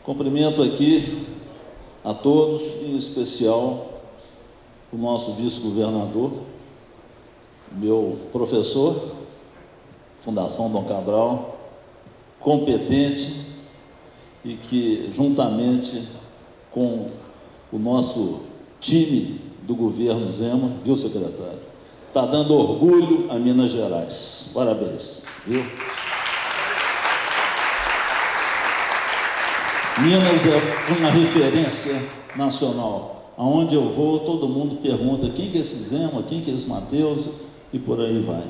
Cumprimento aqui a todos, em especial o nosso vice-governador, meu professor, Fundação Dom Cabral, competente e que, juntamente com o nosso time do governo Zema, viu, secretário, está dando orgulho a Minas Gerais. Parabéns, viu? Minas é uma referência nacional. Aonde eu vou, todo mundo pergunta quem que é esse Zema, quem que é esse Mateus, e por aí vai.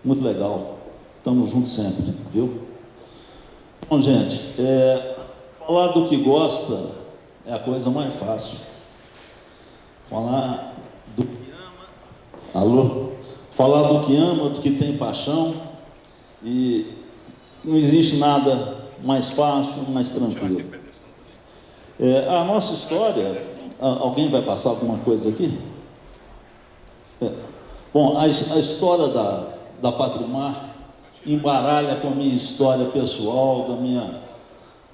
Muito legal. Estamos juntos sempre, viu? Bom, gente, falar do que gosta é a coisa mais fácil. Falar do que ama, alô? Falar do que ama, do que tem paixão, e não existe nada mais fácil, mais tranquilo. A nossa história, alguém vai passar alguma coisa aqui? Bom, a história da Patrimar embaralha com a minha história pessoal,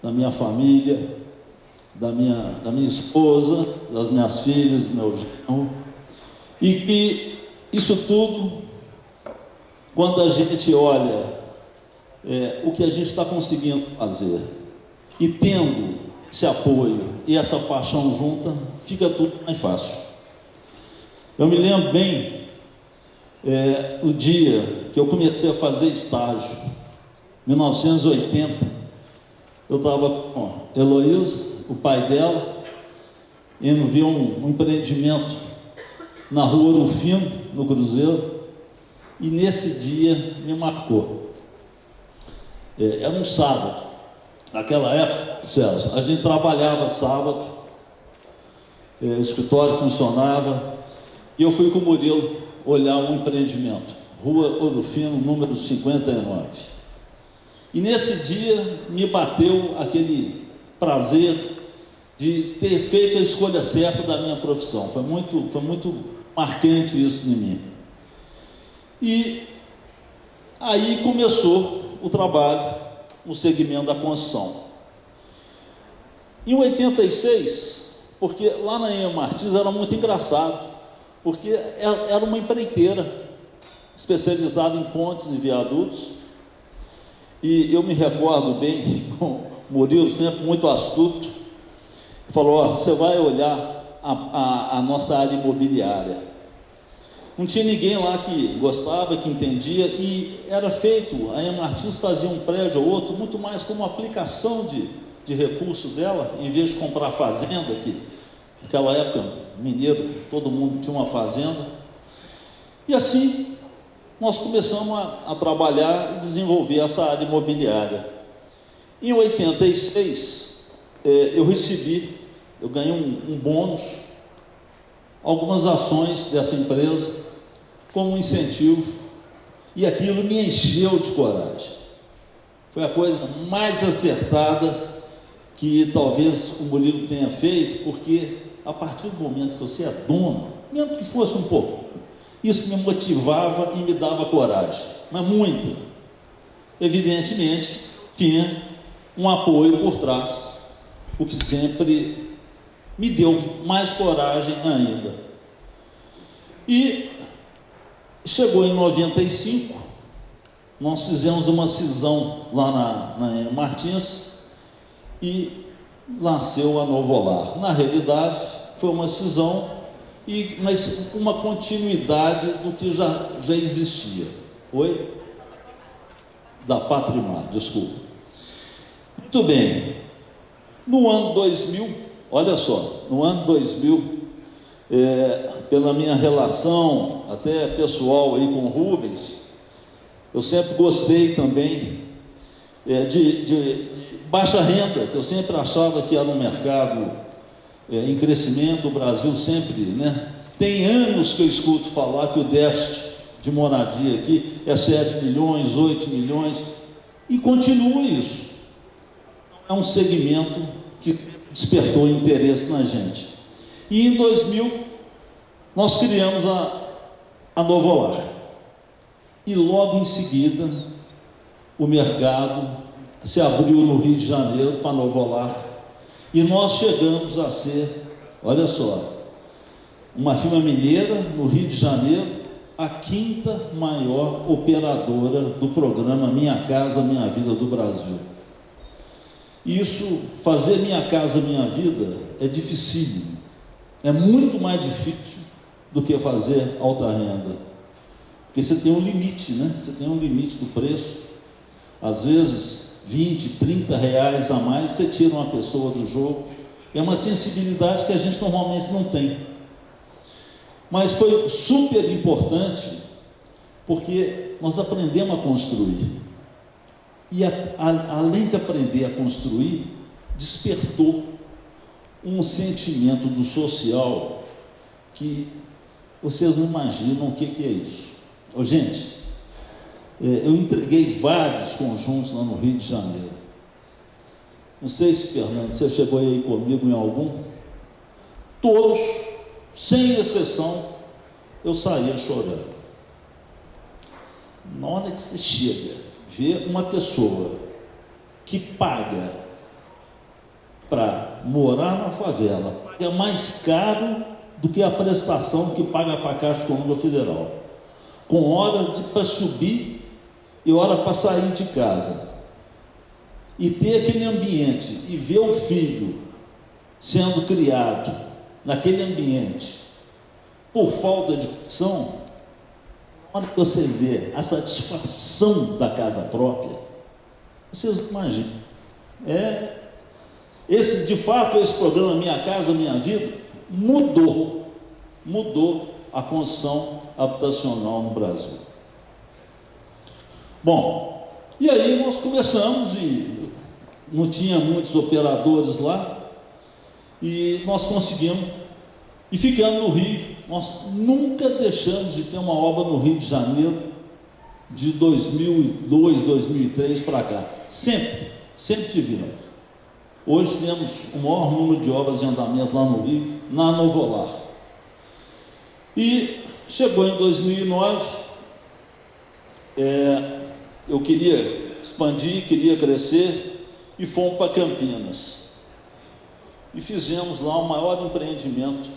da minha família, da minha esposa, das minhas filhas, do meu genro, e que isso tudo, quando a gente olha o que a gente está conseguindo fazer, e tendo esse apoio e essa paixão junta, fica tudo mais fácil. Eu me lembro bem o dia que eu comecei a fazer estágio, 1980, eu estava com Heloísa, o pai dela, indo ver um empreendimento na rua Rufino, no Cruzeiro, e nesse dia me marcou. Era um sábado. Naquela época, Celso, a gente trabalhava sábado, o escritório funcionava, e eu fui com o Murilo olhar um empreendimento, Rua Ouro Fino, número 59. E nesse dia me bateu aquele prazer de ter feito a escolha certa da minha profissão. Foi muito marcante isso em mim. E aí começou o trabalho no segmento da construção. Em 86, porque lá na Ema Martins era muito engraçado, porque era uma empreiteira especializada em pontes e viadutos, e eu me recordo bem, com o Murilo, sempre muito astuto, falou: você vai olhar a nossa área imobiliária. Não tinha ninguém lá que gostava, que entendia, e era feito, a Ema Martins fazia um prédio ou outro, muito mais como aplicação de recursos dela, em vez de comprar fazenda, que naquela época, mineiro, todo mundo tinha uma fazenda. E assim, nós começamos a trabalhar e desenvolver essa área imobiliária. Em 86, eu ganhei um bônus, algumas ações dessa empresa, como um incentivo, e aquilo me encheu de coragem. Foi a coisa mais acertada que talvez o Murilo tenha feito, porque a partir do momento que você é dono, mesmo que fosse um pouco, isso me motivava e me dava coragem, mas muito. Evidentemente, tinha um apoio por trás, o que sempre me deu mais coragem ainda. E chegou em 95, nós fizemos uma cisão lá na Ema Martins e nasceu a Novolar. Na realidade, foi uma cisão, mas uma continuidade do que já existia. Oi? Da Patrimar, desculpa. Muito bem. No ano 2000, olha só, no ano 2000, pela minha relação até pessoal aí com o Rubens, eu sempre gostei também de baixa renda, que eu sempre achava que era um mercado em crescimento. O Brasil sempre, né? Tem anos que eu escuto falar que o déficit de moradia aqui é 7 milhões, 8 milhões, e continua isso. É um segmento que despertou interesse na gente. E em 2000, nós criamos a Novolar. E logo em seguida, o mercado se abriu no Rio de Janeiro para a Novolar E nós chegamos a ser, olha só, uma firma mineira no Rio de Janeiro, a quinta maior operadora do programa Minha Casa Minha Vida do Brasil. Isso, fazer Minha Casa Minha Vida, é dificílimo. É muito mais difícil do que fazer alta renda. Porque você tem um limite, né? Você tem um limite do preço. Às vezes, 20, 30 reais a mais, você tira uma pessoa do jogo. É uma sensibilidade que a gente normalmente não tem. Mas foi super importante, porque nós aprendemos a construir. E além de aprender a construir, despertou um sentimento do social que vocês não imaginam o que é isso. Ô, gente, eu entreguei vários conjuntos lá no Rio de Janeiro. Não sei se, Fernando, você chegou aí comigo em algum? Todos, sem exceção, eu saía chorando. Na hora que você chega, vê uma pessoa que paga para morar na favela, paga mais caro do que a prestação que paga para a Caixa Econômica Federal, com hora para subir e hora para sair de casa, e ter aquele ambiente, e ver o filho sendo criado naquele ambiente, por falta de condição, na hora que você vê a satisfação da casa própria, vocês imaginam, de fato, esse programa Minha Casa Minha Vida mudou a construção habitacional no Brasil. Bom, e aí nós começamos, e não tinha muitos operadores lá, e nós conseguimos, e ficando no Rio, nós nunca deixamos de ter uma obra no Rio de Janeiro, de 2002, 2003 para cá, sempre tivemos. Hoje temos o maior número de obras em andamento lá no Rio, na Novolar. E chegou em 2009, eu queria expandir, queria crescer, e fomos para Campinas. E fizemos lá o maior empreendimento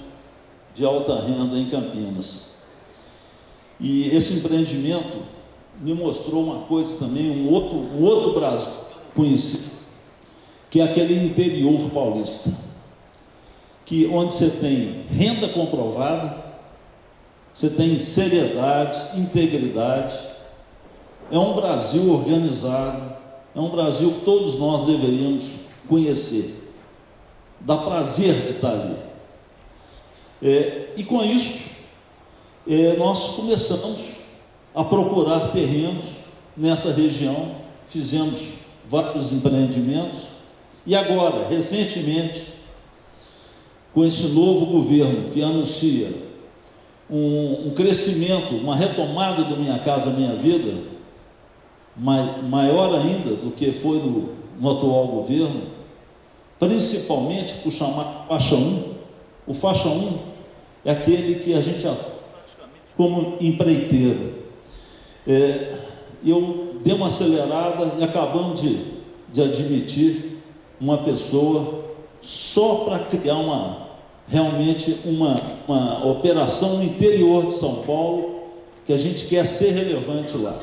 de alta renda em Campinas. E esse empreendimento me mostrou uma coisa também, um outro Brasil conhecido, que é aquele interior paulista, onde você tem renda comprovada, você tem seriedade, integridade, é um Brasil organizado, é um Brasil que todos nós deveríamos conhecer, dá prazer de estar ali. E com isso, nós começamos a procurar terrenos nessa região, fizemos vários empreendimentos, e agora, recentemente, com esse novo governo que anuncia um crescimento, uma retomada do Minha Casa Minha Vida, maior ainda do que foi no atual governo, principalmente por chamar faixa 1. O faixa 1 é aquele que a gente atua como empreiteiro. Eu dei uma acelerada e acabamos de admitir uma pessoa só para criar realmente uma operação no interior de São Paulo, que a gente quer ser relevante lá.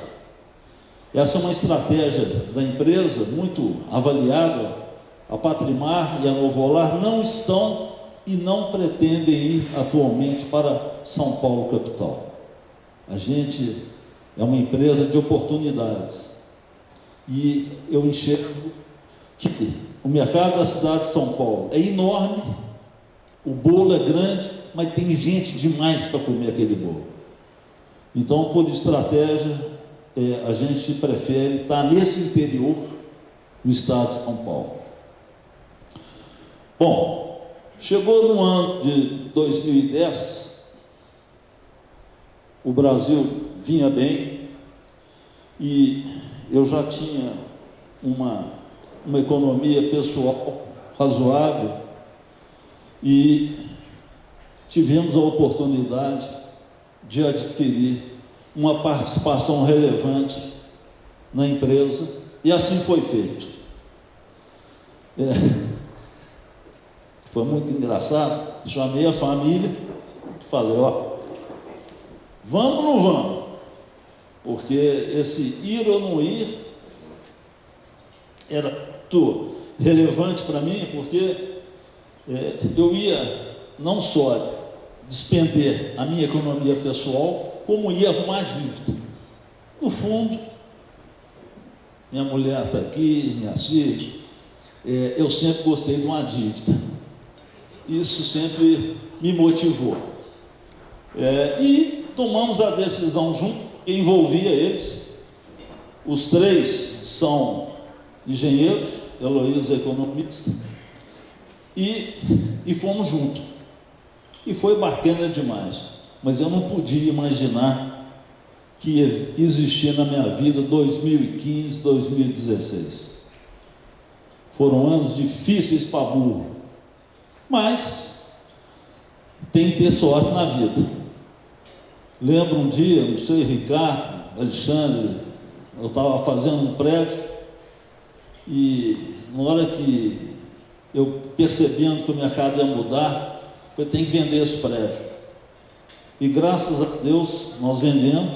Essa é uma estratégia da empresa muito avaliada. A Patrimar e a Novolar não estão e não pretendem ir atualmente para São Paulo capital. A gente é uma empresa de oportunidades, e eu enxergo que o mercado da cidade de São Paulo é enorme, o bolo é grande, mas tem gente demais para comer aquele bolo. Então, por estratégia, a gente prefere estar nesse interior do estado de São Paulo. Bom, chegou no ano de 2010, o Brasil vinha bem, e eu já tinha uma economia pessoal razoável, e tivemos a oportunidade de adquirir uma participação relevante na empresa, e assim foi feito. Foi muito engraçado. Chamei a família, falei, vamos ou não vamos? Porque esse ir ou não ir era muito relevante para mim, porque eu ia não só despender a minha economia pessoal, como ia arrumar dívida. No fundo, minha mulher está aqui, minha filha, eu sempre gostei de uma dívida. Isso sempre me motivou. E tomamos a decisão junto, que envolvia eles. Os três são engenheiros, Heloísa é economista, e fomos juntos. E foi bacana demais. Mas eu não podia imaginar que ia existir na minha vida 2015, 2016. Foram anos difíceis para burro, mas tem que ter sorte na vida. Lembro um dia, não sei, Ricardo, Alexandre, eu estava fazendo um prédio e na hora que eu percebendo que o mercado ia mudar, eu tenho que vender esse prédio. E graças a Deus nós vendemos.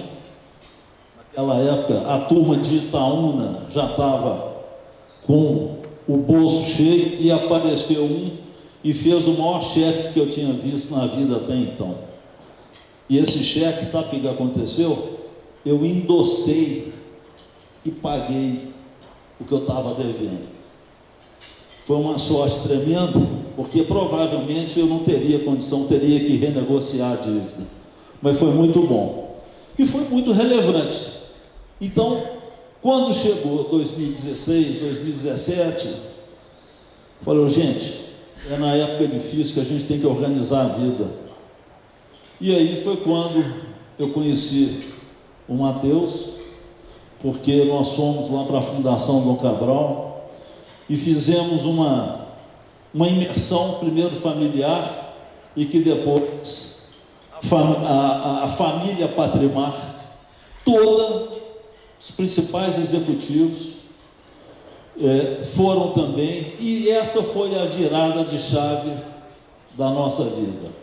Naquela época a turma de Itaúna já estava com o bolso cheio e apareceu um e fez o maior cheque que eu tinha visto na vida até então. E esse cheque, sabe o que aconteceu? Eu endossei e paguei o que eu estava devendo. Foi uma sorte tremenda, porque provavelmente eu não teria condição, teria que renegociar a dívida. Mas foi muito bom. E foi muito relevante. Então, quando chegou 2016, 2017, falei, gente, é na época difícil que a gente tem que organizar a vida. E aí foi quando eu conheci o Mateus, porque nós fomos lá para a Fundação Dom Cabral e fizemos uma imersão, primeiro familiar, e que depois a família Patrimar, toda, os principais executivos foram também, e essa foi a virada de chave da nossa vida.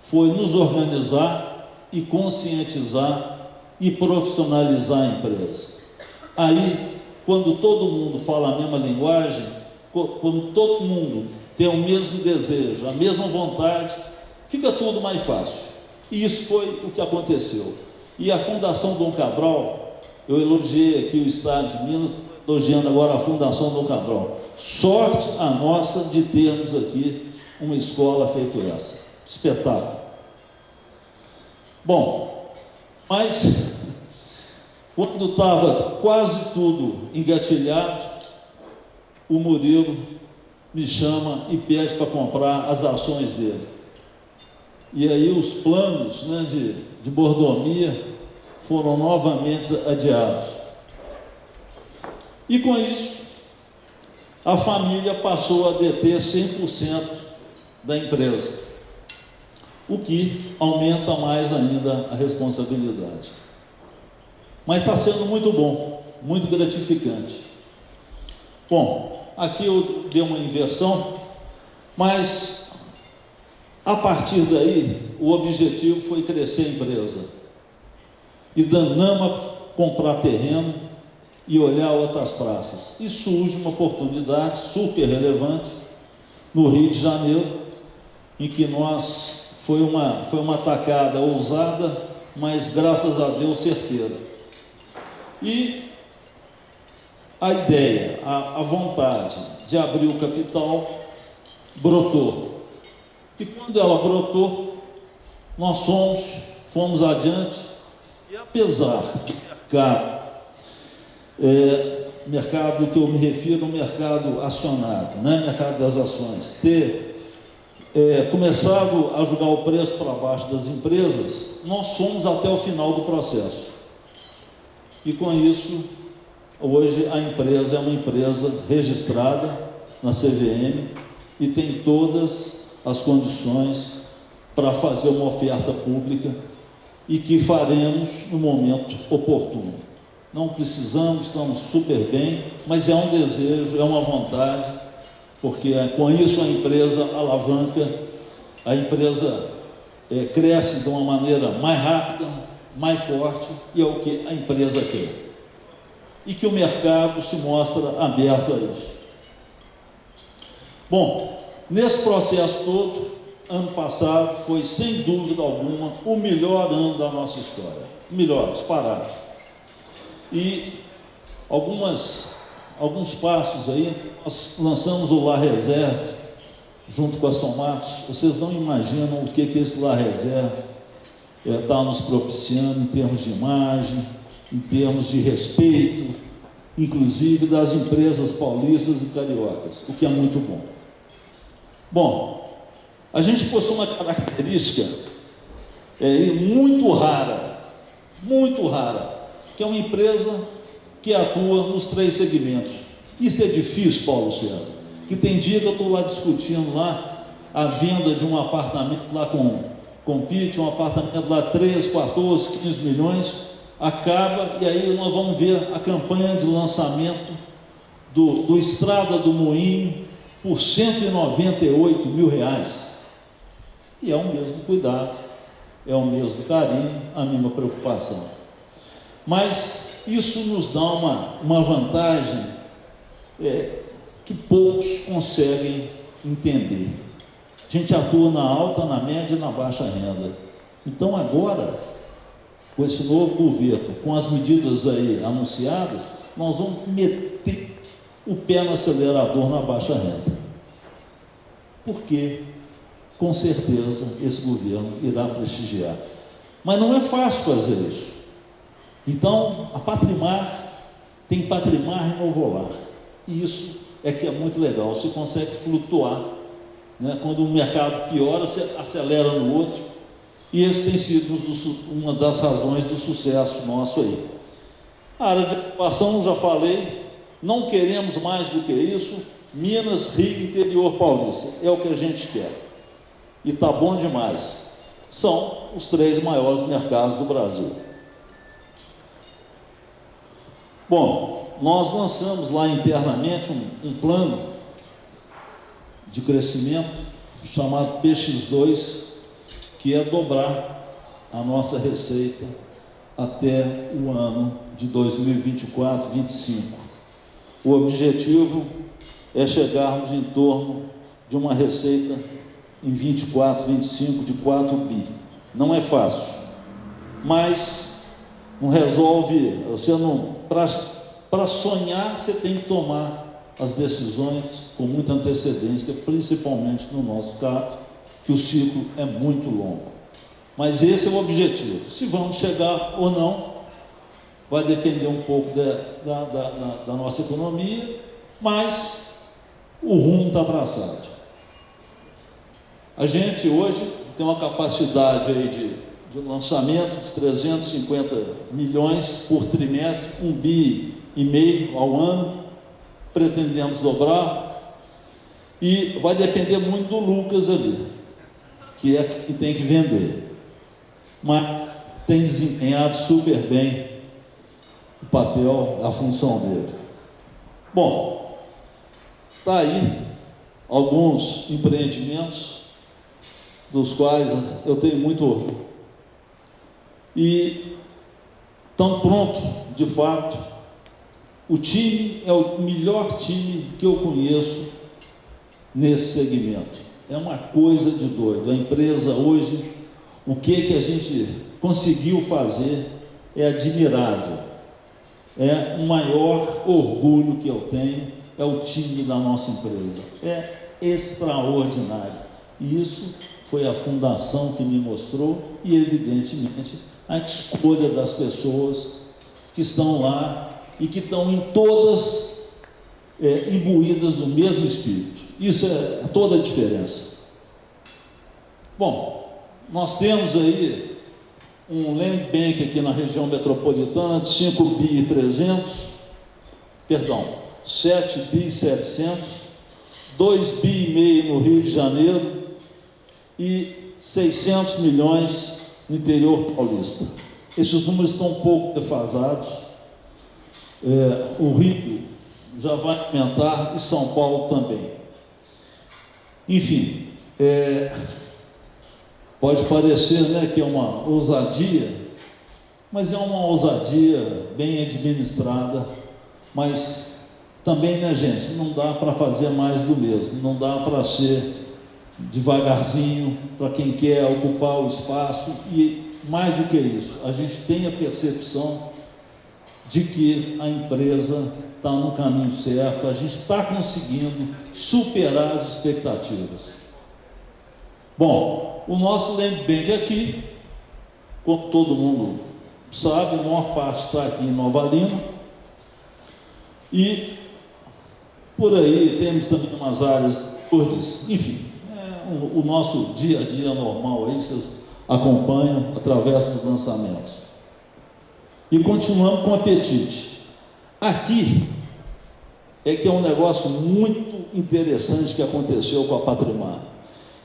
Foi nos organizar e conscientizar e profissionalizar a empresa. Aí, quando todo mundo fala a mesma linguagem, quando todo mundo tem o mesmo desejo, a mesma vontade, fica tudo mais fácil. E isso foi o que aconteceu. E a Fundação Dom Cabral, eu elogiei aqui o Estado de Minas, elogiando agora a Fundação Dom Cabral. Sorte a nossa de termos aqui uma escola feita essa. Espetáculo. Bom, mas quando estava quase tudo engatilhado, o Murilo me chama e pede para comprar as ações dele. E aí os planos, né, de mordomia foram novamente adiados. E com isso, a família passou a deter 100% da empresa, o que aumenta mais ainda a responsabilidade. Mas está sendo muito bom, muito gratificante. Bom, aqui eu dei uma inversão, mas a partir daí o objetivo foi crescer a empresa. E danamos comprar terreno e olhar outras praças. E surge uma oportunidade super relevante no Rio de Janeiro, em que foi uma tacada ousada, mas graças a Deus certeira. E a ideia, a vontade de abrir o capital brotou. E quando ela brotou, nós fomos adiante, e apesar do mercado que eu me refiro, o mercado acionário, né? Mercado das ações, ter começado a jogar o preço para baixo das empresas, nós fomos até o final do processo. E com isso, hoje a empresa é uma empresa registrada na CVM e tem todas as condições para fazer uma oferta pública e que faremos no momento oportuno. Não precisamos, estamos super bem, mas é um desejo, é uma vontade porque com isso a empresa alavanca, a empresa cresce de uma maneira mais rápida, mais forte, e é o que a empresa quer. E que o mercado se mostra aberto a isso. Bom, nesse processo todo, ano passado foi, sem dúvida alguma, o melhor ano da nossa história. Melhor, disparado. E alguns passos aí, nós lançamos o Lar Reserve, junto com a Somatos. Vocês não imaginam o que esse Lar Reserve está nos propiciando em termos de imagem, em termos de respeito, inclusive das empresas paulistas e cariocas, o que é muito bom. Bom, a gente possui uma característica muito rara, que é uma empresa que atua nos 3 segmentos. Isso é difícil, Paulo César, que tem dia que eu estou lá discutindo lá a venda de um apartamento lá com PIT, um apartamento lá 13, 14, 15 milhões, acaba, e aí nós vamos ver a campanha de lançamento do Estrada do Moinho por R$198 mil. E é o mesmo cuidado, é o mesmo carinho, a mesma preocupação. Mas isso nos dá uma vantagem que poucos conseguem entender. A gente atua na alta, na média e na baixa renda. Então agora, com esse novo governo, com as medidas aí anunciadas, nós vamos meter o pé no acelerador na baixa renda. Porque, com certeza, esse governo irá prestigiar. Mas não é fácil fazer isso. Então, a Patrimar tem Patrimar e Novolar. E isso é que é muito legal. Você consegue flutuar, né? Quando o mercado piora, você acelera no outro. E esse tem sido uma das razões do sucesso nosso aí. A área de ocupação, já falei, não queremos mais do que isso. Minas, Rio, interior paulista, é o que a gente quer. E está bom demais. São os 3 maiores mercados do Brasil. Bom, nós lançamos lá internamente um plano de crescimento chamado PX2, que é dobrar a nossa receita até o ano de 2024-25. O objetivo é chegarmos em torno de uma receita em 24, 25 de 4 bi. Não é fácil, mas não resolve, para sonhar você tem que tomar as decisões com muita antecedência, principalmente no nosso caso, que o ciclo é muito longo. Mas esse é o objetivo. Se vamos chegar ou não, vai depender um pouco da nossa economia, mas o rumo está traçado. A gente hoje tem uma capacidade aí de lançamento de 350 milhões por trimestre, 1,5 bi ao ano, pretendemos dobrar, e vai depender muito do Lucas ali, que é que tem que vender, mas tem desempenhado super bem o papel, a função dele. Bom, está aí alguns empreendimentos dos quais eu tenho muito orgulho e estão prontos, de fato. O time é o melhor time que eu conheço nesse segmento. É uma coisa de doido. A empresa hoje, o que a gente conseguiu fazer é admirável. É o maior orgulho que eu tenho, é o time da nossa empresa. É extraordinário. E isso foi a fundação que me mostrou e, evidentemente, a escolha das pessoas que estão lá e que estão em todas imbuídas do mesmo espírito. Isso é toda a diferença. Bom, nós temos aí um land bank aqui na região metropolitana de 5 bi e 300, perdão, 7 bi e 700, 2 bi e meio no Rio de Janeiro e 600 milhões no interior paulista. Esses números estão um pouco defasados. O Rio já vai aumentar e São Paulo também. Enfim, pode parecer, né, que é uma ousadia, mas é uma ousadia bem administrada, mas também, né, gente, não dá para fazer mais do mesmo, não dá para ser devagarzinho para quem quer ocupar o espaço, e mais do que isso, a gente tem a percepção de que a empresa está no caminho certo, a gente está conseguindo superar as expectativas. Bom, o nosso Land Bank aqui, como todo mundo sabe, a maior parte está aqui em Nova Lima, e por aí temos também umas áreas verdes, enfim, o nosso dia a dia normal aí, vocês acompanham através dos lançamentos. E continuamos com o apetite. Aqui é que é um negócio muito interessante que aconteceu com a Patrimar.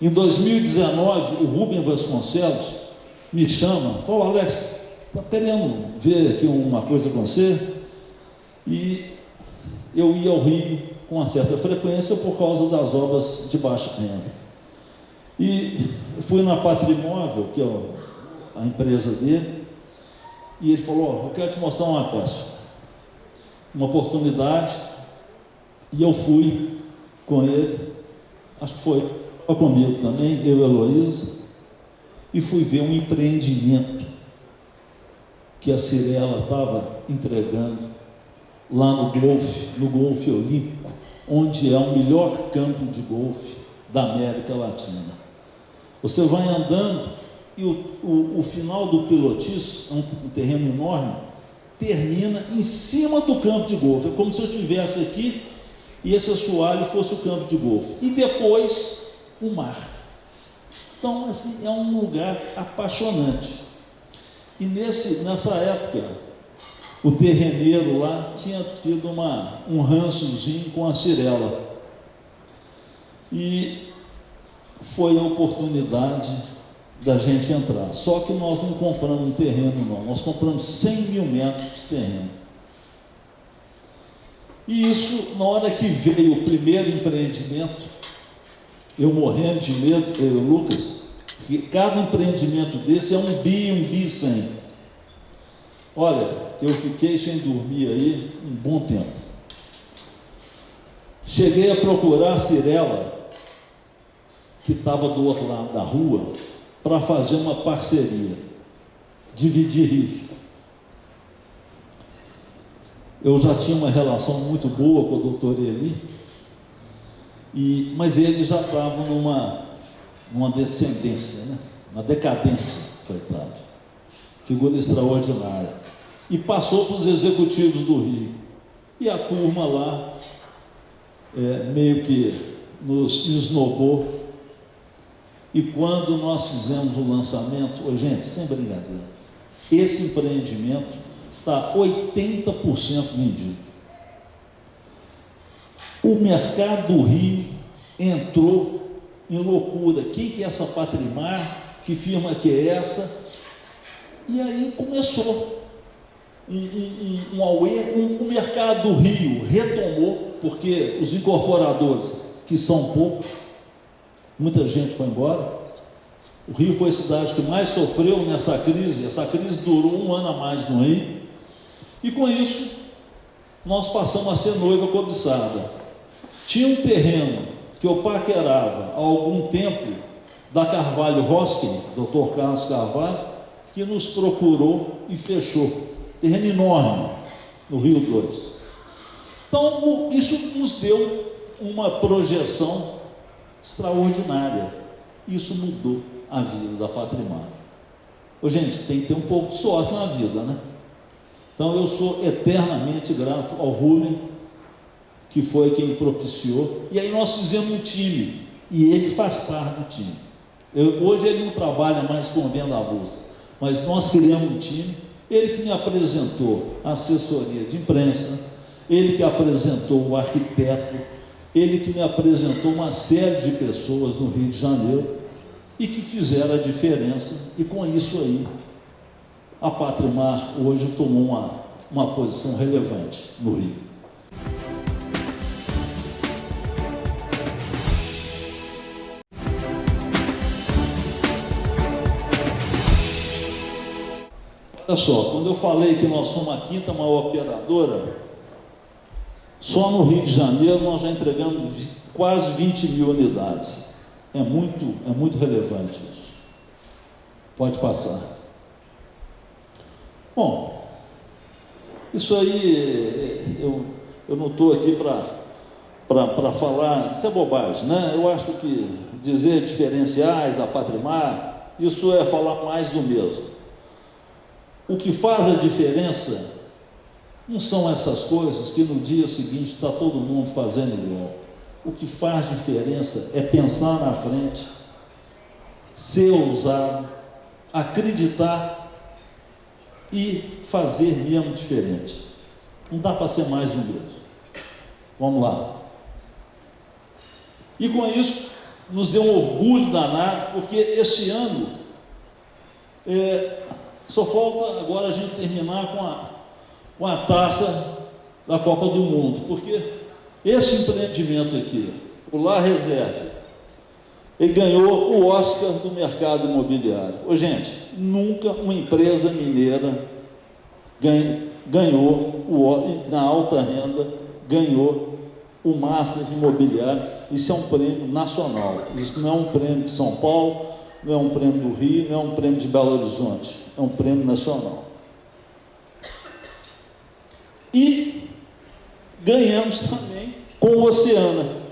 Em 2019, o Rubem Vasconcelos me chama, falou: Alex, está querendo ver aqui uma coisa com você? E eu ia ao Rio com uma certa frequência por causa das obras de baixa renda. E fui na Patrimóvel, que é a empresa dele, e ele falou: eu quero te mostrar uma coisa, uma oportunidade. E eu fui com ele, acho que foi comigo também, eu e a Heloísa, e fui ver um empreendimento que a Cirela estava entregando lá no Golfe Olímpico, onde é o melhor campo de golfe da América Latina. Você vai andando e o final do pilotiço, um terreno enorme, termina em cima do campo de golfe. É como se eu estivesse aqui e esse assoalho fosse o campo de golfe. E depois, o mar. Então, assim, é um lugar apaixonante. E nessa época, o terreneiro lá tinha tido um rançozinho com a Cirela. E foi a oportunidade da gente entrar. Só que nós não compramos um terreno, não. Nós compramos 100 mil metros de terreno. E isso, na hora que veio o primeiro empreendimento, eu morrendo de medo, eu e o Lucas, que cada empreendimento desse é 1 bi 100. Olha, eu fiquei sem dormir aí um bom tempo. Cheguei a procurar a Cirela, que estava do outro lado da rua, para fazer uma parceria, dividir risco. Eu já tinha uma relação muito boa com o doutor Eli, mas ele já estava numa descendência, né? Uma decadência, coitado. Figura extraordinária. E passou para os executivos do Rio. E a turma lá, meio que nos esnobou. E quando nós fizemos o lançamento, gente, sem brincadeira, esse empreendimento está 80% vendido. O mercado do Rio entrou em loucura. Quem que é essa Patrimar? Que firma que é essa? E aí começou um auê. O mercado do Rio retomou, porque os incorporadores, que são poucos, muita gente foi embora. O Rio foi a cidade que mais sofreu nessa crise. Essa crise durou 1 ano a mais no Rio. E com isso, nós passamos a ser noiva cobiçada. Tinha um terreno que eu paquerava há algum tempo, da Carvalho Hosking, Dr. Carlos Carvalho, que nos procurou e fechou. Terreno enorme, no Rio 2. Então, isso nos deu uma projeção extraordinária. Isso mudou a vida da Patrimar. Gente, tem que ter um pouco de sorte na vida, né? Então, eu sou eternamente grato ao Rubem, que foi quem propiciou. E aí nós fizemos um time, e ele faz parte do time. Hoje ele não trabalha mais com venda avulsa, mas nós criamos um time. Ele que me apresentou a assessoria de imprensa, ele que apresentou o arquiteto, ele que me apresentou uma série de pessoas no Rio de Janeiro e que fizeram a diferença, e com isso aí a Patrimar hoje tomou uma posição relevante no Rio. olha só, quando eu falei que nós somos a quinta maior operadora, só no Rio de Janeiro nós já entregamos quase 20 mil unidades. É muito relevante isso. Pode passar. Bom, isso aí, eu não estou aqui para falar, isso é bobagem, né? Eu acho que dizer diferenciais da Patrimar, isso é falar mais do mesmo. O que faz a diferença não são essas coisas que no dia seguinte está todo mundo fazendo igual. O que faz diferença é pensar na frente, ser ousado, acreditar e fazer mesmo diferente. Não dá para ser mais do mesmo. Vamos lá. E com isso, nos deu um orgulho danado, porque esse ano, só falta agora a gente terminar com a taça da Copa do Mundo, porque esse empreendimento aqui, o Lar Reserve, ele ganhou o Oscar do mercado imobiliário. Ô, gente, nunca uma empresa mineira ganhou, na alta renda, ganhou o Master Imobiliário. Isso é um prêmio nacional. Isso não é um prêmio de São Paulo, não é um prêmio do Rio, não é um prêmio de Belo Horizonte. É um prêmio nacional. E ganhamos também com o Oceana,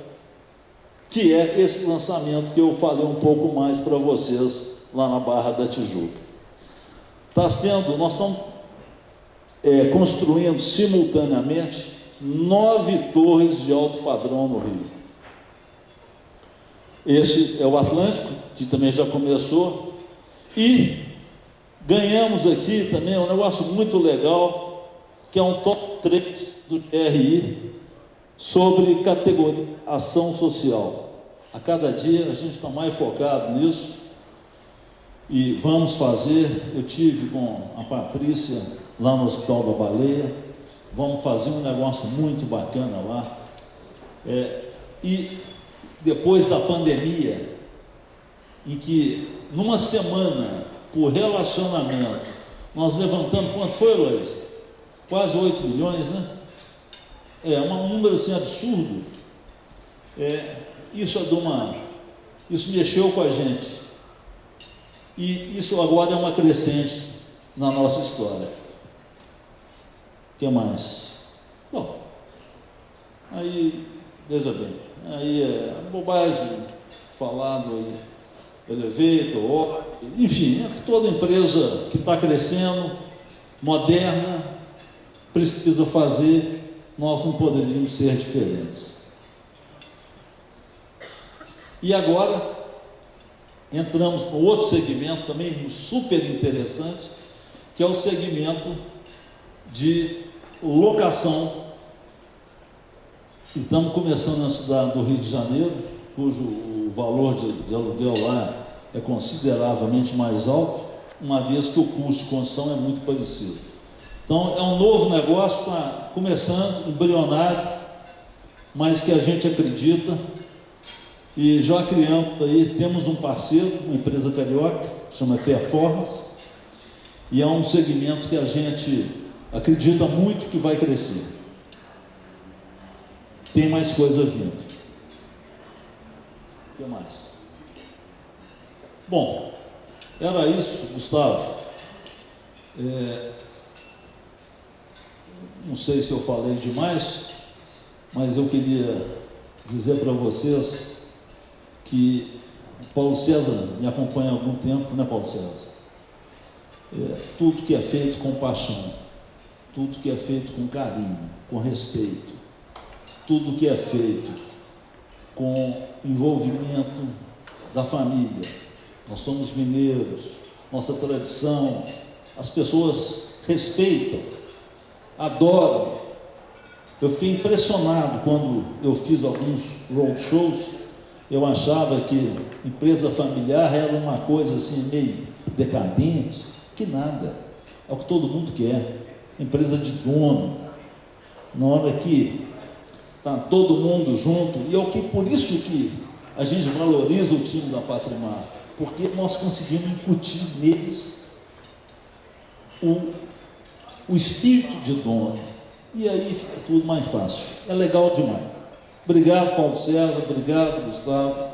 que é esse lançamento que eu falei um pouco mais para vocês lá na Barra da Tijuca. Nós estamos construindo simultaneamente 9 torres de alto padrão no Rio. Esse é o Atlântico, que também já começou, e ganhamos aqui também um negócio muito legal, que é um top 3 do GRI sobre categoria ação social. A cada dia a gente está mais focado nisso e vamos fazer. Eu tive com a Patrícia lá no Hospital da Baleia, vamos fazer um negócio muito bacana lá. E depois da pandemia, em que numa semana, por relacionamento, nós levantamos, quanto foi, Luiz? Quase 8 milhões, né? Um número assim absurdo. Isso mexeu com a gente. E isso agora é uma crescente na nossa história. O que mais? Bom, aí, veja bem, aí é bobagem falado aí, Elevator, enfim, toda empresa que está crescendo, moderna, precisa fazer, nós não poderíamos ser diferentes. E agora, entramos no outro segmento também super interessante, que é o segmento de locação. E estamos começando na cidade do Rio de Janeiro, cujo o valor de aluguel lá é consideravelmente mais alto, uma vez que o custo de construção é muito parecido. Então, é um novo negócio, está começando, embrionário, mas que a gente acredita, e já criamos aí, temos um parceiro, uma empresa carioca, chama Performance, e é um segmento que a gente acredita muito que vai crescer. Tem mais coisa vindo. O que mais? Bom, era isso, Gustavo. Não sei se eu falei demais, mas eu queria dizer para vocês que o Paulo César me acompanha há algum tempo, né, Paulo César? Tudo que é feito com paixão, tudo que é feito com carinho, com respeito, tudo que é feito com envolvimento da família. Nós somos mineiros, nossa tradição, as pessoas respeitam, adoram. Eu fiquei impressionado quando eu fiz alguns roadshows. Eu achava que empresa familiar era uma coisa assim meio decadente, que nada, é o que todo mundo quer, empresa de dono, na hora que está todo mundo junto, e por isso que a gente valoriza o time da Patrimar, porque nós conseguimos incutir neles o espírito de dono. E aí fica tudo mais fácil. É legal demais. Obrigado, Paulo César. Obrigado, Gustavo.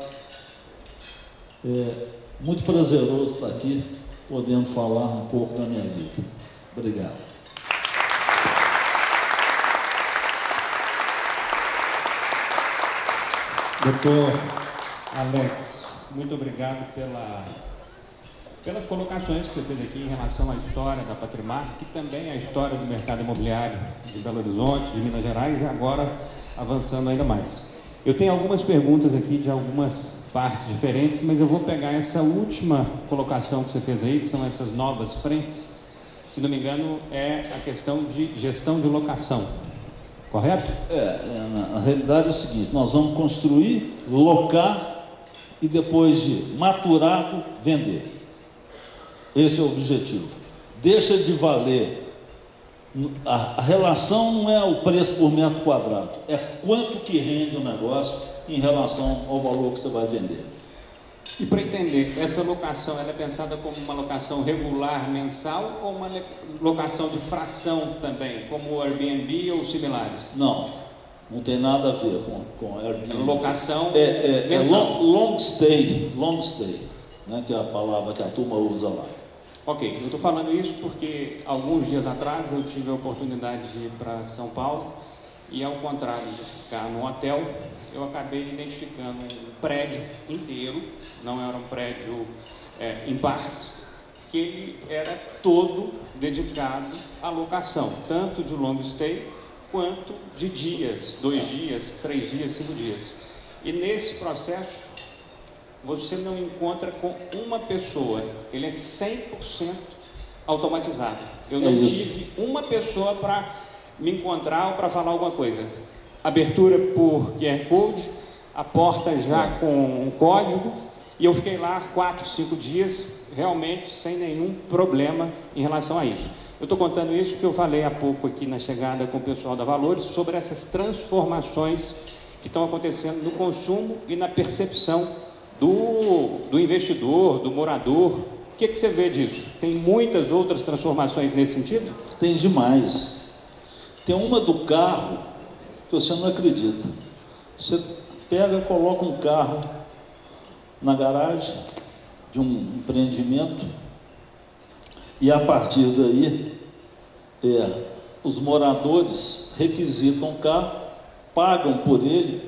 É muito prazeroso estar aqui, podendo falar um pouco da minha vida. Obrigado. Doutor Alex, muito obrigado pelas colocações que você fez aqui em relação à história da Patrimar, que também é a história do mercado imobiliário de Belo Horizonte, de Minas Gerais, e agora avançando ainda mais. Eu tenho algumas perguntas aqui de algumas partes diferentes, mas eu vou pegar essa última colocação que você fez aí, que são essas novas frentes. Se não me engano, é a questão de gestão de locação, correto? Na realidade é o seguinte: nós vamos construir, locar e depois de maturado, vender. Esse é o objetivo. Deixa de valer. A relação não é o preço por metro quadrado, é quanto que rende o negócio em relação ao valor que você vai vender. E para entender, essa locação ela é pensada como uma locação regular mensal ou uma locação de fração também, como o Airbnb ou similares? Não tem nada a ver com Airbnb. Locação mensal. Long stay, né, que é a palavra que a turma usa lá. Ok, eu estou falando isso porque alguns dias atrás eu tive a oportunidade de ir para São Paulo e, ao contrário de ficar num hotel, eu acabei identificando um prédio inteiro, não era um prédio em partes, que ele era todo dedicado à locação, tanto de long stay quanto de dias, 2 dias, 3 dias, 5 dias. E nesse processo você não encontra com uma pessoa, ele é 100% automatizado. Eu não tive uma pessoa para me encontrar ou para falar alguma coisa. Abertura por QR Code, a porta já com um código, e eu fiquei lá 4, 5 dias, realmente sem nenhum problema em relação a isso. Eu estou contando isso porque eu falei há pouco aqui na chegada com o pessoal da Valores sobre essas transformações que estão acontecendo no consumo e na percepção do investidor, do morador. O que você vê disso? Tem muitas outras transformações nesse sentido? Tem demais. Tem uma do carro que você não acredita. Você pega, coloca um carro na garagem de um empreendimento e a partir daí os moradores requisitam o carro, pagam por ele,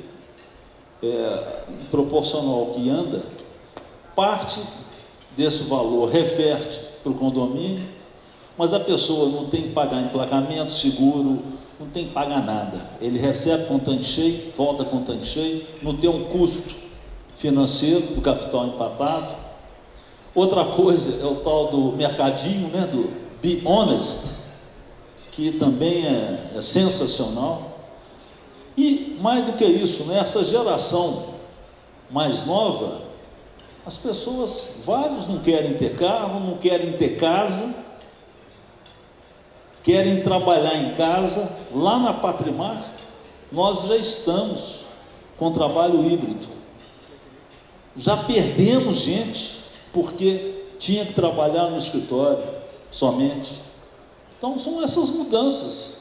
proporcional ao que anda, parte desse valor reverte para o condomínio, mas a pessoa não tem que pagar emplacamento, seguro, não tem que pagar nada. Ele recebe com tanque cheio, volta com tanque cheio, não tem um custo financeiro do capital empatado. Outra coisa é o tal do mercadinho, né, do Be Honest, que também é sensacional. E mais do que isso, né, essa geração mais nova, as pessoas, vários não querem ter carro, não querem ter casa, querem trabalhar em casa. Lá na Patrimar, nós já estamos com trabalho híbrido. Já perdemos gente porque tinha que trabalhar no escritório somente. Então são essas mudanças.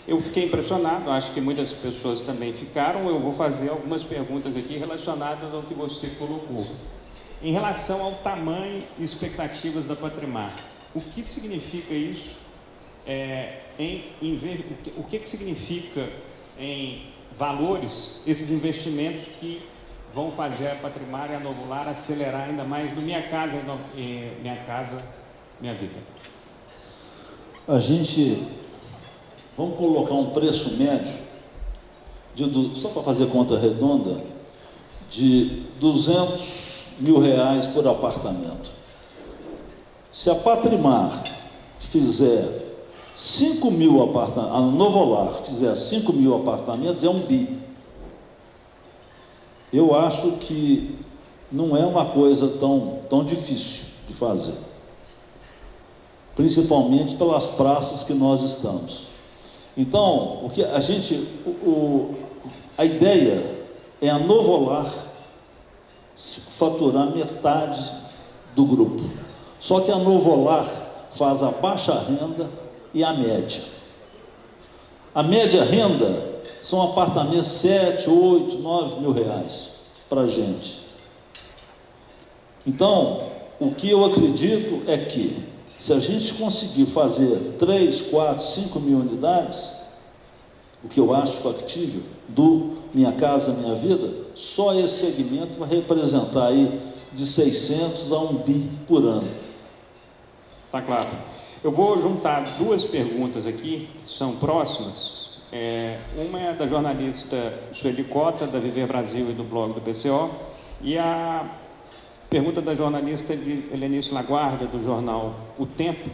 Eu fiquei impressionado, acho que muitas pessoas também ficaram. Eu vou fazer algumas perguntas aqui relacionadas ao que você colocou. Em relação ao tamanho e expectativas da Patrimar, o que significa isso? O que significa em valores esses investimentos que vão fazer a Patrimar e a Novular acelerar ainda mais no Minha Casa, Minha Vida? Vamos colocar um preço médio, só para fazer conta redonda, de R$200 mil por apartamento. Se a Patrimar fizer 5 mil apartamentos, a Novolar fizer 5 mil apartamentos, é R$1 bi. Eu acho que não é uma coisa tão difícil de fazer, principalmente pelas praças que nós estamos. Então, a ideia é a Novolar faturar metade do grupo. Só que a Novolar faz a baixa renda e a média. A média renda são apartamentos 7, 8, 9 mil reais para a gente. Então, o que eu acredito é que, se a gente conseguir fazer 3, 4, 5 mil unidades, o que eu acho factível, do Minha Casa Minha Vida, só esse segmento vai representar aí de 600 a 1 bi por ano. Tá claro. Eu vou juntar duas perguntas aqui, que são próximas. Uma é da jornalista Sueli Cota, da Viver Brasil e do blog do PCO, e a pergunta da jornalista Helenice Laguardia, do jornal O Tempo.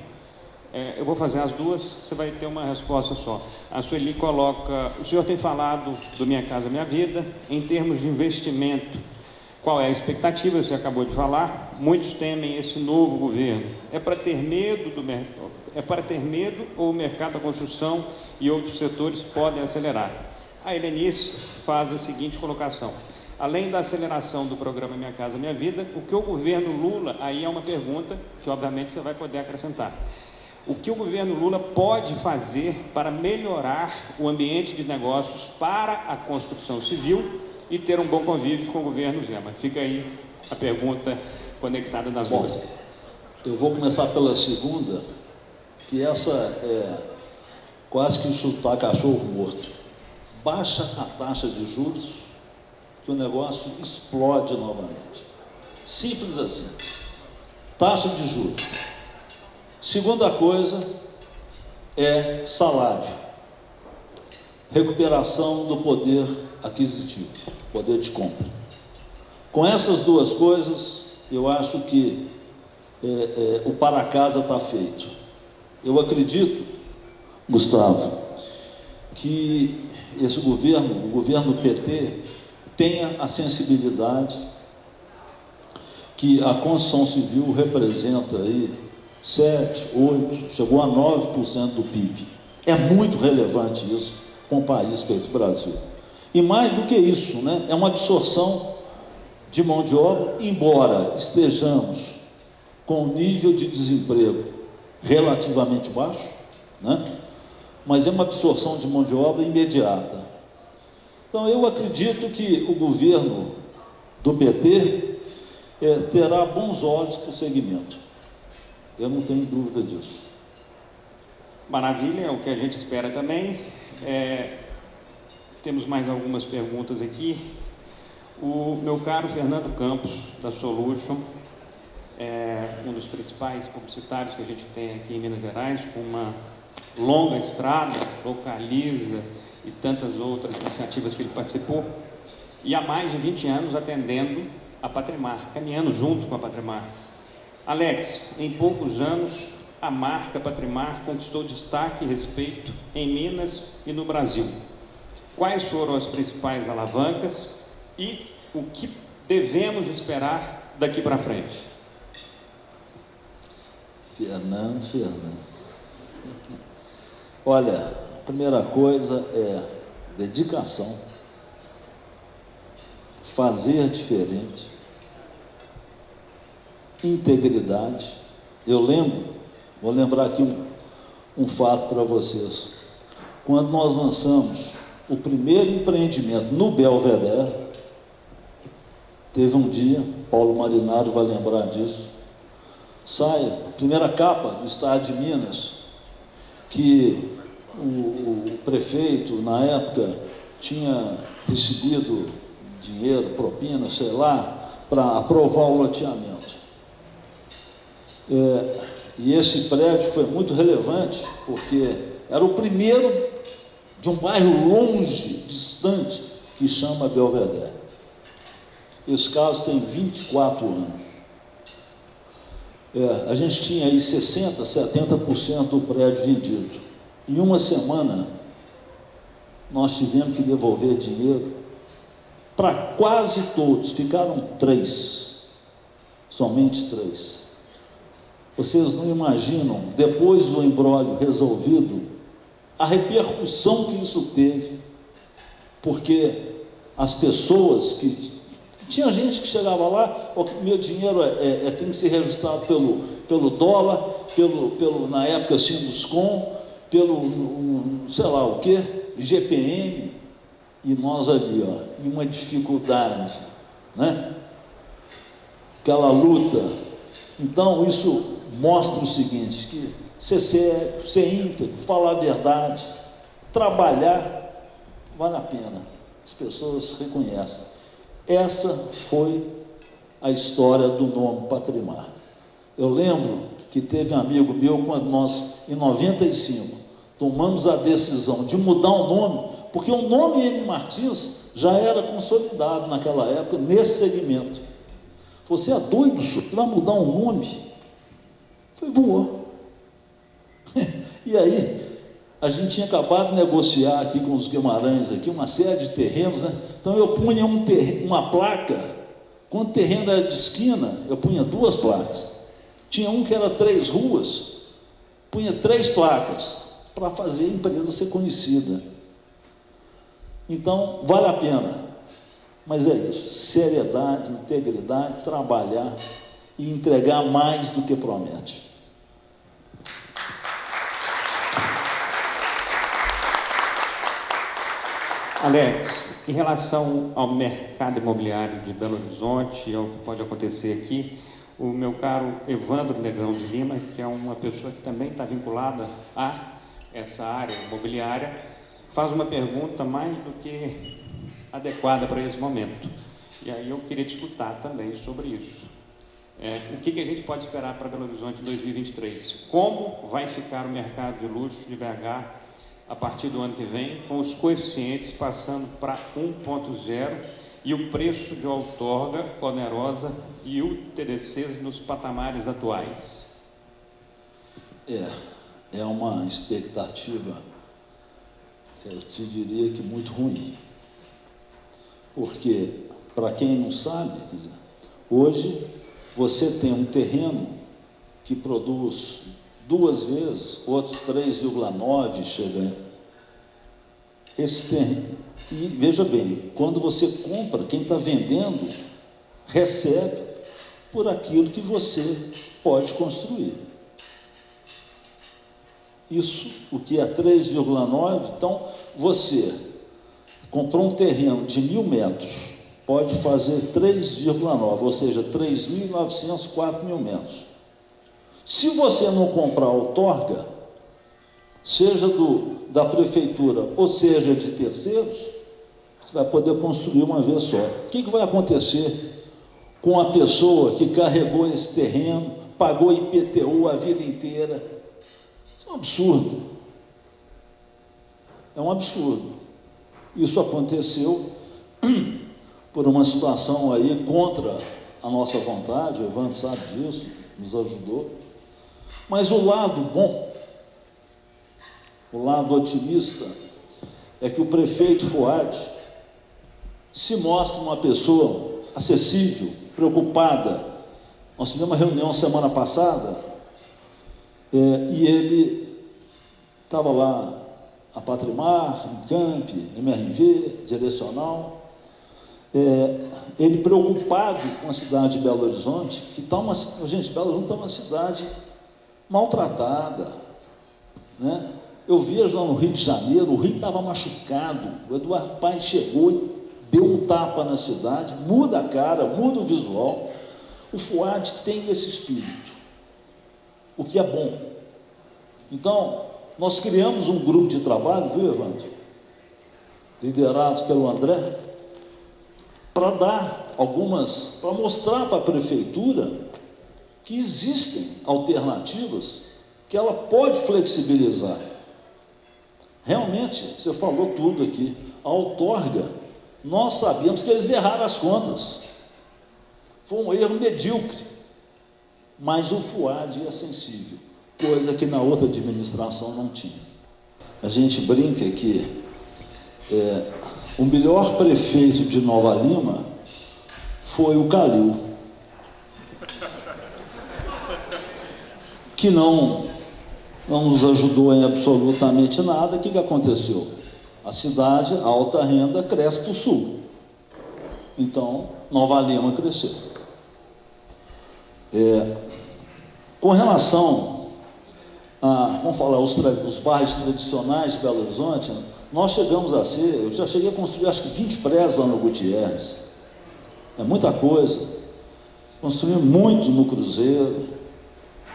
Eu vou fazer as duas, você vai ter uma resposta só. A Sueli coloca: o senhor tem falado do Minha Casa Minha Vida, em termos de investimento, qual é a expectativa? Você acabou de falar. Muitos temem esse novo governo. É para ter medo ou o mercado da construção e outros setores podem acelerar? A Helenice faz a seguinte colocação: além da aceleração do programa Minha Casa Minha Vida, o que o governo Lula, aí é uma pergunta que obviamente você vai poder acrescentar, o que o governo Lula pode fazer para melhorar o ambiente de negócios para a construção civil e ter um bom convívio com o governo Zema? Fica aí a pergunta conectada nas duas. Eu vou começar pela segunda, que essa é quase que chutar cachorro morto. Baixa a taxa de juros, que o negócio explode novamente. Simples assim. Taxa de juros. Segunda coisa é salário. Recuperação do poder aquisitivo, poder de compra. Com essas duas coisas, eu acho que o para casa está feito. Eu acredito, Gustavo, que esse governo, o governo PT, tenha a sensibilidade que a construção civil representa aí 7, 8, chegou a 9% do PIB. É muito relevante isso para um país feito Brasil. E mais do que isso, né, é uma absorção de mão de obra, embora estejamos com um nível de desemprego relativamente baixo, né, mas é uma absorção de mão de obra imediata. Então, eu acredito que o governo do PT terá bons olhos para o segmento. Eu não tenho dúvida disso. Maravilha, é o que a gente espera também. Temos mais algumas perguntas aqui. O meu caro Fernando Campos, da Solution, um dos principais publicitários que a gente tem aqui em Minas Gerais, com uma longa estrada, Localiza e tantas outras iniciativas que ele participou, e há mais de 20 anos atendendo a Patrimar, caminhando junto com a Patrimar. Alex, em poucos anos, a marca Patrimar conquistou destaque e respeito em Minas e no Brasil. Quais foram as principais alavancas e o que devemos esperar daqui para frente? Fernando. Olha, a primeira coisa é dedicação, fazer diferente, integridade. Vou lembrar aqui um fato para vocês. Quando nós lançamos o primeiro empreendimento no Belvedere, teve um dia, Paulo Marinaro vai lembrar disso, sai a primeira capa do Estado de Minas, que o prefeito, na época, tinha recebido dinheiro, propina, sei lá, para aprovar o loteamento. E esse prédio foi muito relevante, porque era o primeiro de um bairro longe, distante, que chama Belvedere. Esse caso tem 24 anos. A gente tinha aí 60%, 70% do prédio vendido. Em uma semana, nós tivemos que devolver dinheiro para quase todos, ficaram 3, somente 3. Vocês não imaginam, depois do imbróglio resolvido, a repercussão que isso teve, porque as pessoas que... Tinha gente que chegava lá, meu dinheiro tem que ser registrado pelo dólar, na época Sinuscom, sei lá o quê, GPM, e nós ali, ó, em uma dificuldade, né? Aquela luta. Então, isso mostra o seguinte, que ser sério, ser íntegro, falar a verdade, trabalhar, vale a pena. As pessoas reconhecem. Essa foi a história do nome Patrimar. Eu lembro que teve um amigo meu, quando nós, em 95, tomamos a decisão de mudar o nome, porque o nome M. Martins já era consolidado naquela época, nesse segmento. Você é doido, senhor? Vai mudar um nome? Foi, voou. E aí, a gente tinha acabado de negociar aqui com os Guimarães, aqui, uma série de terrenos, né? Então eu punha uma placa, quando o terreno era de esquina, eu punha 2 placas. Tinha um que era 3 ruas, punha 3 placas, para fazer a empresa ser conhecida. Então, vale a pena. Mas é isso, seriedade, integridade, trabalhar e entregar mais do que promete. Alex, em relação ao mercado imobiliário de Belo Horizonte e ao que pode acontecer aqui, o meu caro Evandro Negrão de Lima, que é uma pessoa que também está vinculada a essa área imobiliária, faz uma pergunta mais do que adequada para esse momento. E aí eu queria te escutar também sobre isso. O que a gente pode esperar para Belo Horizonte em 2023? Como vai ficar o mercado de luxo de BH a partir do ano que vem, com os coeficientes passando para 1.0 e o preço de outorga onerosa e o TDCs nos patamares atuais? É uma expectativa, eu te diria que muito ruim. Porque, para quem não sabe, quer dizer, hoje você tem um terreno que produz 2 vezes, outros 3,9 chega. Esse terreno, e veja bem, quando você compra, quem está vendendo recebe por aquilo que você pode construir. Isso, o que é 3,9, então você comprou um terreno de 1.000 metros, pode fazer 3,9, ou seja, 3.900, 4.000 metros. Se você não comprar outorga, seja da prefeitura ou seja de terceiros, você vai poder construir uma vez só. O que vai acontecer com a pessoa que carregou esse terreno, pagou IPTU a vida inteira? Isso é um absurdo. É um absurdo. Isso aconteceu por uma situação aí contra a nossa vontade, o Evandro sabe disso, nos ajudou. Mas o lado bom, o lado otimista, é que o prefeito Fuad se mostra uma pessoa acessível, preocupada. Nós tivemos uma reunião semana passada, e ele estava lá, a Patrimar, Encamp, MRV, Direcional, ele preocupado com a cidade de Belo Horizonte, que está gente, Belo Horizonte está uma cidade maltratada, né? Eu vejo lá no Rio de Janeiro, o Rio estava machucado, o Eduardo Paes chegou e deu um tapa na cidade, muda a cara, muda o visual. O Fuad tem esse espírito, o que é bom. Então, nós criamos um grupo de trabalho, viu, Evandro? Liderados pelo André, para dar para mostrar para a prefeitura que existem alternativas que ela pode flexibilizar. Realmente, você falou tudo aqui. A outorga, nós sabemos que eles erraram as contas. Foi um erro medíocre. Mas o Fuad é sensível, coisa que na outra administração não tinha. A gente brinca que o melhor prefeito de Nova Lima foi o Calil, que não nos ajudou em absolutamente nada. O que aconteceu? A cidade, a alta renda, cresce para o sul. Então, Nova Lima cresceu. Com relação a, vamos falar, os bairros tradicionais de Belo Horizonte, nós chegamos a ser, eu já cheguei a construir acho que 20 prédios lá no Gutierrez, é muita coisa, construímos muito no Cruzeiro,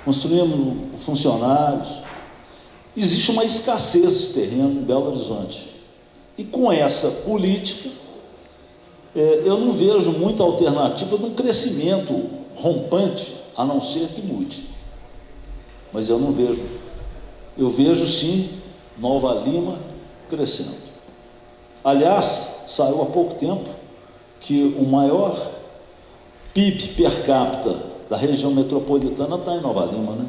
construímos funcionários, existe uma escassez de terreno em Belo Horizonte, e com essa política, eu não vejo muita alternativa de um crescimento rompante, a não ser que mude. Mas eu não vejo. Eu vejo, sim, Nova Lima crescendo. Aliás, saiu há pouco tempo que o maior PIB per capita da região metropolitana está em Nova Lima, né?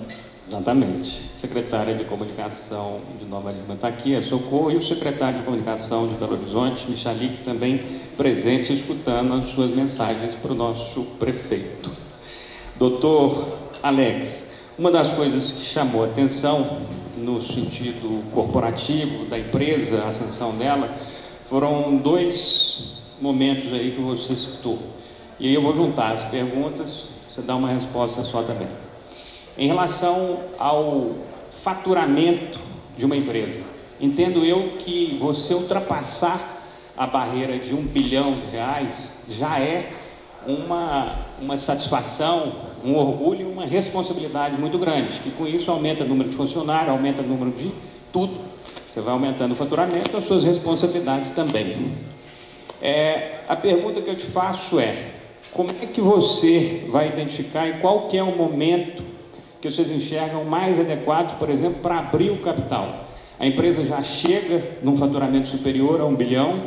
Exatamente. Secretária de Comunicação de Nova Lima está aqui, é Socorro, e o secretário de Comunicação de Belo Horizonte, Michalik, também presente, escutando as suas mensagens para o nosso prefeito. Doutor Alex, uma das coisas que chamou a atenção no sentido corporativo da empresa, a ascensão dela, foram dois momentos aí que você citou. E aí eu vou juntar as perguntas, você dá uma resposta só também. Em relação ao faturamento de uma empresa, entendo eu que você ultrapassar a barreira de R$1 bilhão já é uma satisfação, um orgulho, uma responsabilidade muito grande, que com isso aumenta o número de funcionários, aumenta o número de tudo. Você vai aumentando o faturamento, as suas responsabilidades também. A pergunta que eu te faço é, como é que você vai identificar e qual que é o momento que vocês enxergam mais adequados, por exemplo, para abrir o capital? A empresa já chega num faturamento superior a R$1 bilhão,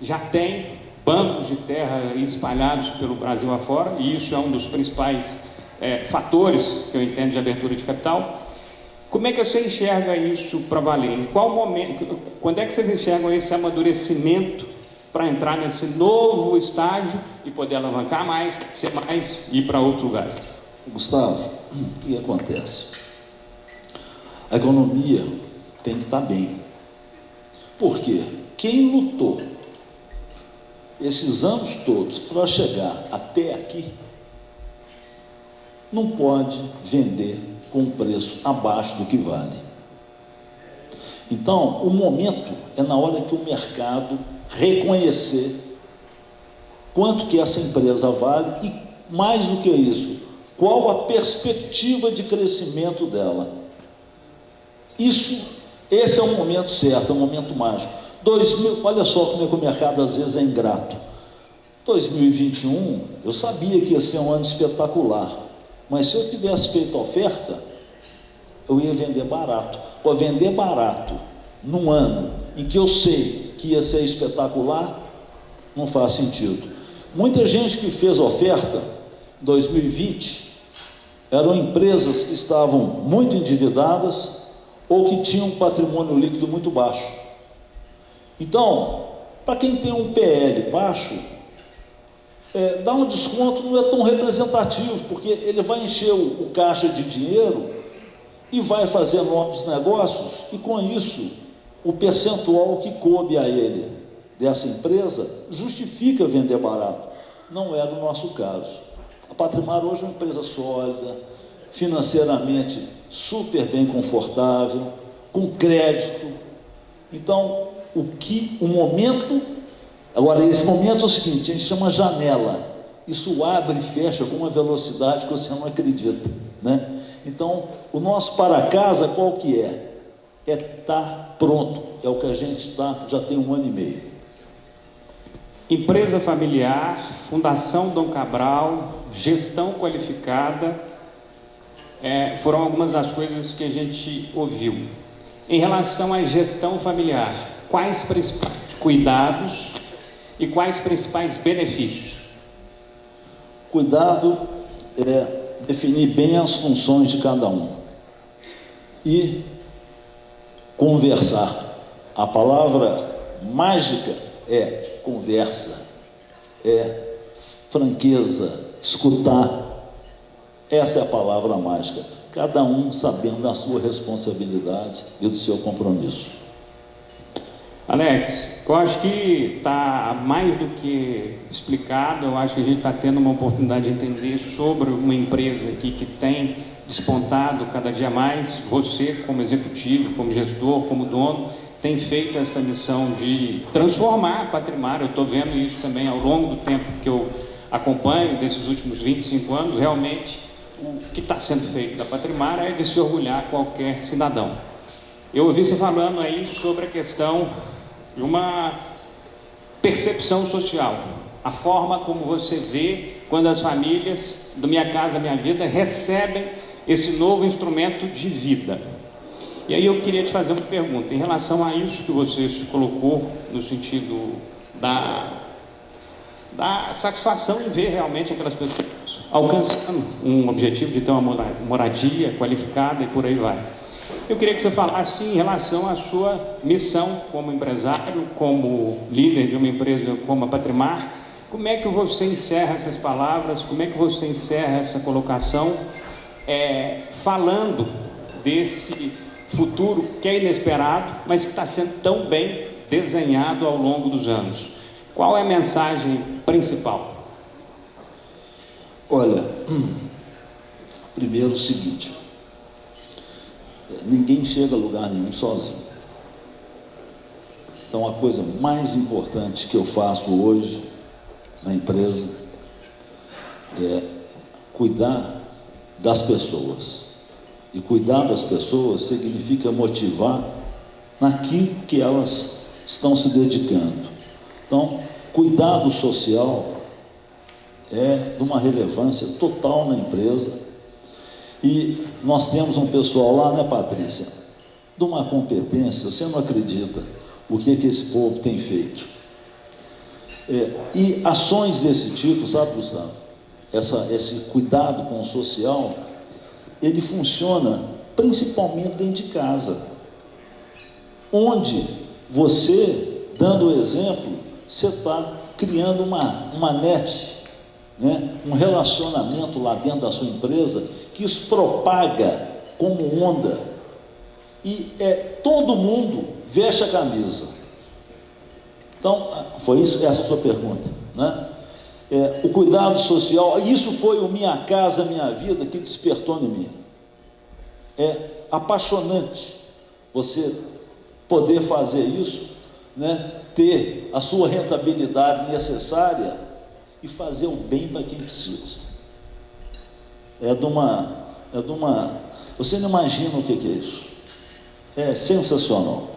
já tem bancos de terra espalhados pelo Brasil afora, e isso é um dos principais fatores que eu entendo de abertura de capital. Como é que você enxerga isso para valer? Em qual momento, quando é que vocês enxergam esse amadurecimento para entrar nesse novo estágio e poder alavancar mais, crescer mais e ir para outros lugares? Gustavo, o que acontece? A economia tem que estar bem. Por quê? Quem lutou esses anos todos para chegar até aqui, não pode vender com um preço abaixo do que vale. Então, o momento é na hora que o mercado reconhecer quanto que essa empresa vale e, mais do que isso, qual a perspectiva de crescimento dela. Esse é o momento certo, é o momento mágico. Olha só como é que o mercado às vezes é ingrato. 2021, eu sabia que ia ser um ano espetacular, mas se eu tivesse feito a oferta, eu ia vender barato. Para vender barato num ano em que eu sei que ia ser espetacular, não faz sentido. Muita gente que fez oferta em 2020 eram empresas que estavam muito endividadas ou que tinham um patrimônio líquido muito baixo. Então, para quem tem um PL baixo, dar um desconto não é tão representativo, porque ele vai encher o caixa de dinheiro e vai fazer novos negócios, e com isso, o percentual que coube a ele dessa empresa justifica vender barato. Não é do nosso caso. A Patrimar hoje é uma empresa sólida, financeiramente super bem confortável, com crédito. Então, o momento, agora esse momento é o seguinte, a gente chama janela, isso abre e fecha com uma velocidade que você não acredita, né? Então, o nosso para casa qual que é? É estar pronto, é o que a gente está, já tem 1 ano e meio. Empresa familiar, Fundação Dom Cabral, gestão qualificada, foram algumas das coisas que a gente ouviu. Em relação à gestão familiar, quais principais cuidados e quais principais benefícios? Cuidado é definir bem as funções de cada um e conversar. A palavra mágica é conversa, é franqueza, escutar. Essa é a palavra mágica. Cada um sabendo da sua responsabilidade e do seu compromisso. Alex, eu acho que está mais do que explicado, eu acho que a gente está tendo uma oportunidade de entender sobre uma empresa aqui que tem despontado cada dia mais. Você, como executivo, como gestor, como dono, tem feito essa missão de transformar a Patrimar. Eu estou vendo isso também ao longo do tempo que eu acompanho, desses últimos 25 anos. Realmente, o que está sendo feito da Patrimar é de se orgulhar qualquer cidadão. Eu ouvi você falando aí sobre a questão de uma percepção social, a forma como você vê quando as famílias do Minha Casa Minha Vida recebem esse novo instrumento de vida. E aí eu queria te fazer uma pergunta em relação a isso que você se colocou, no sentido da satisfação em ver realmente aquelas pessoas alcançando um objetivo de ter uma moradia qualificada e por aí vai. Eu queria que você falasse em relação à sua missão como empresário, como líder de uma empresa como a Patrimar. Como é que você encerra essas palavras, como é que você encerra essa colocação, falando desse futuro que é inesperado, mas que está sendo tão bem desenhado ao longo dos anos? Qual é a mensagem principal? Olha, primeiro o seguinte: ninguém chega a lugar nenhum sozinho. Então, a coisa mais importante que eu faço hoje na empresa é cuidar das pessoas. E cuidar das pessoas significa motivar naquilo que elas estão se dedicando. Então, cuidado social é de uma relevância total na empresa. E nós temos um pessoal lá, né, Patrícia, de uma competência, você não acredita o que esse povo tem feito. E ações desse tipo, sabe, Gustavo, esse cuidado com o social, ele funciona principalmente dentro de casa, onde você, dando o exemplo, você está criando uma net, né, um relacionamento lá dentro da sua empresa, que isso propaga como onda, e todo mundo veste a camisa. Então, foi isso, essa a sua pergunta, né? O cuidado social, isso foi o Minha Casa Minha Vida que despertou em mim. É apaixonante você poder fazer isso, né? Ter a sua rentabilidade necessária e fazer o bem para quem precisa. Você não imagina o que é isso. É sensacional.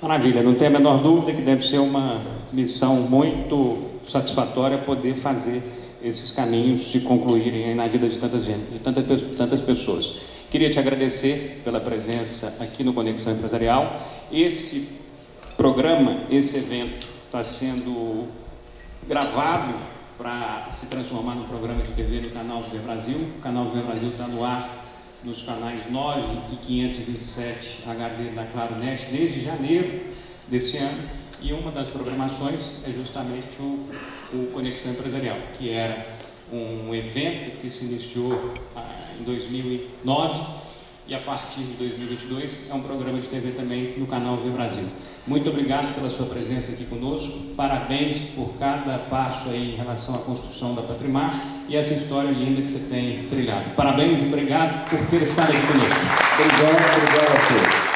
Maravilha, não tem a menor dúvida que deve ser uma missão muito satisfatória poder fazer esses caminhos se concluírem na vida de tantas pessoas. Queria te agradecer pela presença aqui no Conexão Empresarial. Esse programa, esse evento está sendo gravado para se transformar num programa de TV no canal Viver Brasil. O canal Viver Brasil está no ar nos canais 9 e 527 HD da Claronet desde janeiro desse ano, e uma das programações é justamente o Conexão Empresarial, que era um evento que se iniciou em 2009 e a partir de 2022 é um programa de TV também no canal Viver Brasil. Muito obrigado pela sua presença aqui conosco, parabéns por cada passo aí em relação à construção da Patrimar e essa história linda que você tem trilhado. Parabéns e obrigado por ter estado aqui conosco. Obrigado a todos.